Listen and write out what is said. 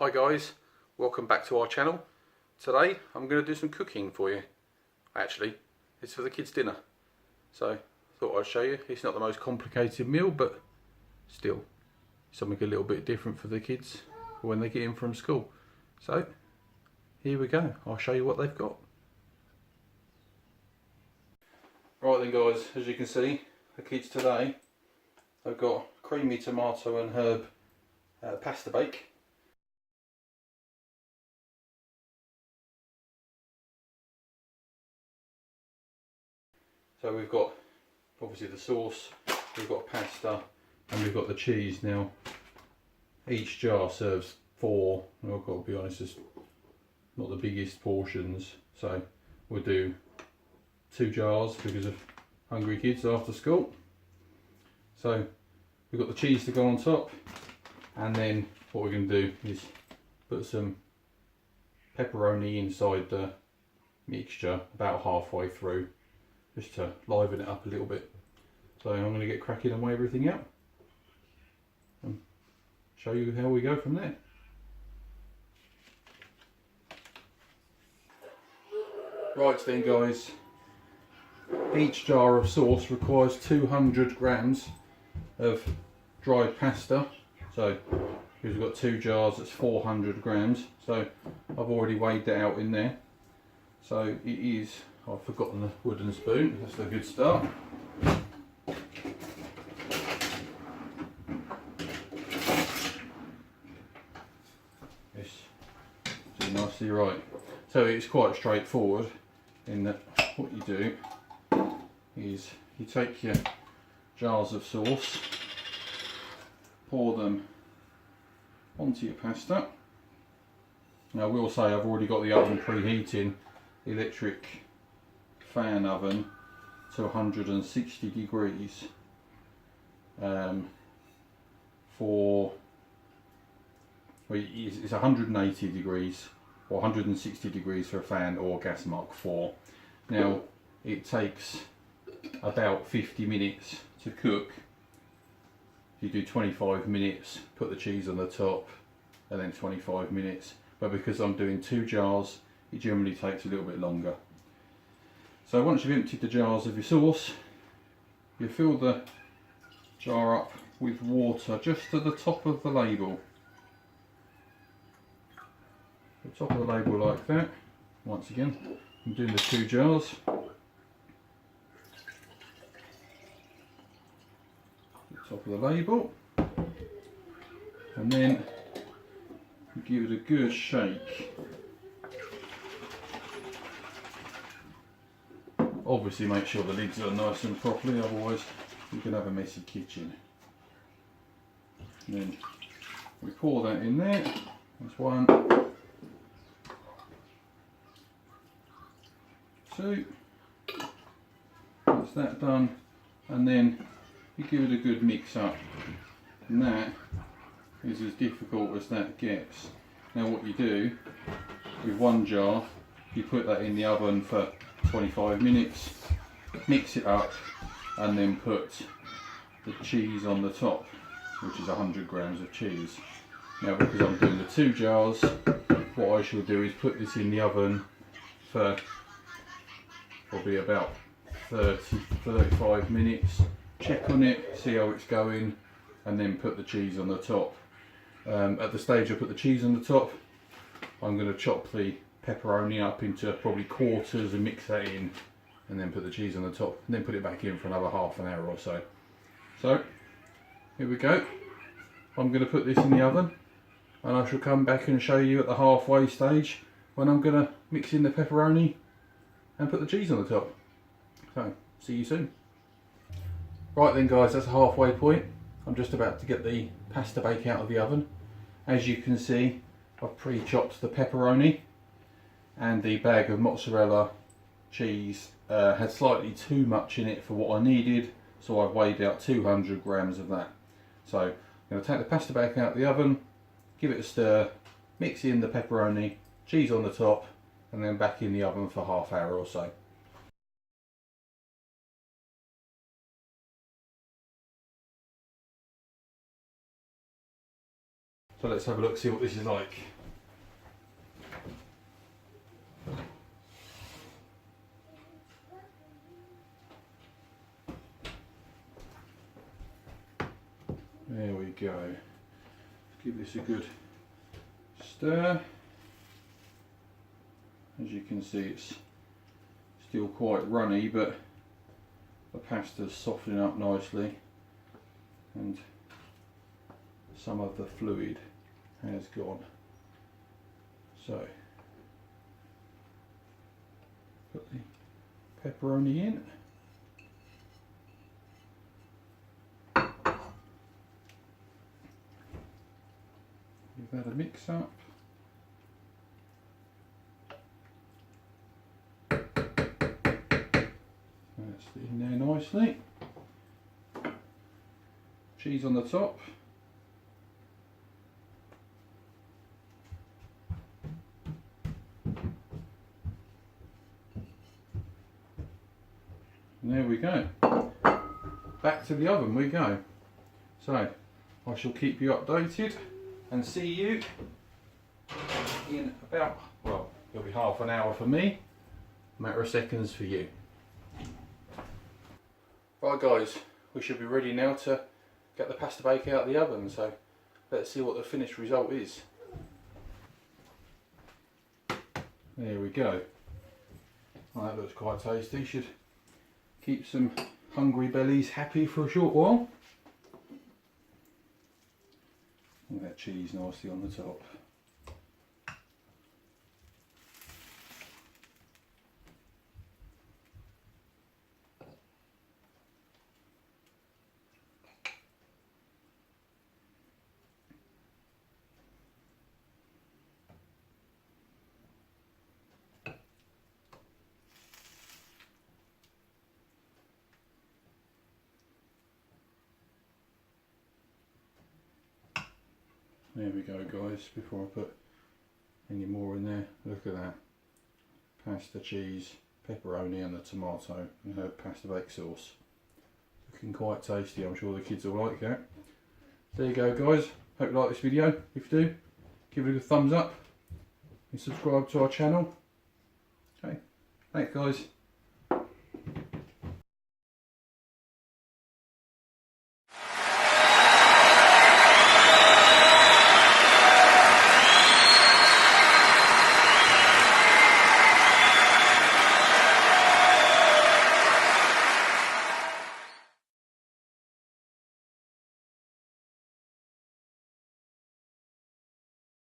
Hi guys, welcome back to our channel. Today I'm going to do some cooking for you. Actually, it's for the kids' dinner. So I thought I'd show you. It's not the most complicated meal, but still something a little bit different for the kids when they get in from school. So here we go, I'll show you what they've got. Right then guys, as you can see, the kids today have got creamy tomato and herb pasta bake. So we've got obviously the sauce, we've got pasta, and we've got the cheese. Now each jar serves 4, and I've got to be honest, it's not the biggest portions, so we'll do 2 jars because of hungry kids after school. So we've got the cheese to go on top, and then what we're going to do is put some pepperoni inside the mixture about halfway through, just to liven it up a little bit. So I'm going to get cracking and weigh everything out and show you how we go from there. Right then guys, each jar of sauce requires 200 grams of dried pasta. So because we've got 2 jars, that's 400 grams. So I've already weighed that out in there. So it is, I've forgotten the wooden spoon, that's a good start. This is nicely right. So it's quite straightforward in that what you do is you take your jars of sauce, pour them onto your pasta. Now I will say I've already got the oven preheating, electric fan oven to 160 degrees for, well, it's 180 degrees or 160 degrees for a fan or gas mark 4. Now it takes about 50 minutes to cook. You do 25 minutes, put the cheese on the top, and then 25 minutes. But because I'm doing 2 jars, it generally takes a little bit longer. So once you've emptied the jars of your sauce, you fill the jar up with water just to the top of the label. The top of the label like that. Once again, I'm doing the 2 jars. The top of the label. And then you give it a good shake. Obviously make sure the lids are nice and properly, otherwise you can have a messy kitchen. And then we pour that in there. That's 1, 2. That's that done, and then you give it a good mix up. And that is as difficult as that gets. Now what you do with 1 jar, you put that in the oven for 25 minutes, mix it up, and then put the cheese on the top, which is 100 grams of cheese. Now because I'm doing the 2 jars, what I shall do is put this in the oven for probably about 30-35 minutes, check on it, see how it's going, and then put the cheese on the top. At the stage I put the cheese on the top, I'm going to chop the pepperoni up into probably quarters and mix that in, and then put the cheese on the top, and then put it back in for another half an hour or so. So here we go. I'm going to put this in the oven, and I shall come back and show you at the halfway stage when I'm going to mix in the pepperoni and put the cheese on the top. So see you soon. Right then guys, that's the halfway point. I'm just about to get the pasta bake out of the oven. As you can see, I've pre-chopped the pepperoni, and the bag of mozzarella cheese had slightly too much in it for what I needed, so I've weighed out 200 grams of that. So I'm going to take the pasta bake out of the oven, give it a stir, mix in the pepperoni, cheese on the top, and then back in the oven for half hour or so. So let's have a look, see what this is like. There we go. Let's give this a good stir. As you can see, it's still quite runny, but the pasta's softening up nicely and some of the fluid has gone. So put the pepperoni in. Give that a mix up. That's in there nicely. Cheese on the top. And there we go. Back to the oven we go. So I shall keep you updated and see you in about, well, it'll be half an hour for me, a matter of seconds for you. Right guys, we should be ready now to get the pasta bake out of the oven, so let's see what the finished result is. There we go. Well, that looks quite tasty. Should keep some hungry bellies happy for a short while. And that cheese nicely on the top. There we go guys, before I put any more in there, look at that. Pasta, cheese, pepperoni and the tomato and herb pasta bake sauce. Looking quite tasty, I'm sure the kids will like that. There you go guys, hope you like this video. If you do, give it a good thumbs up and subscribe to our channel. Okay, thanks guys.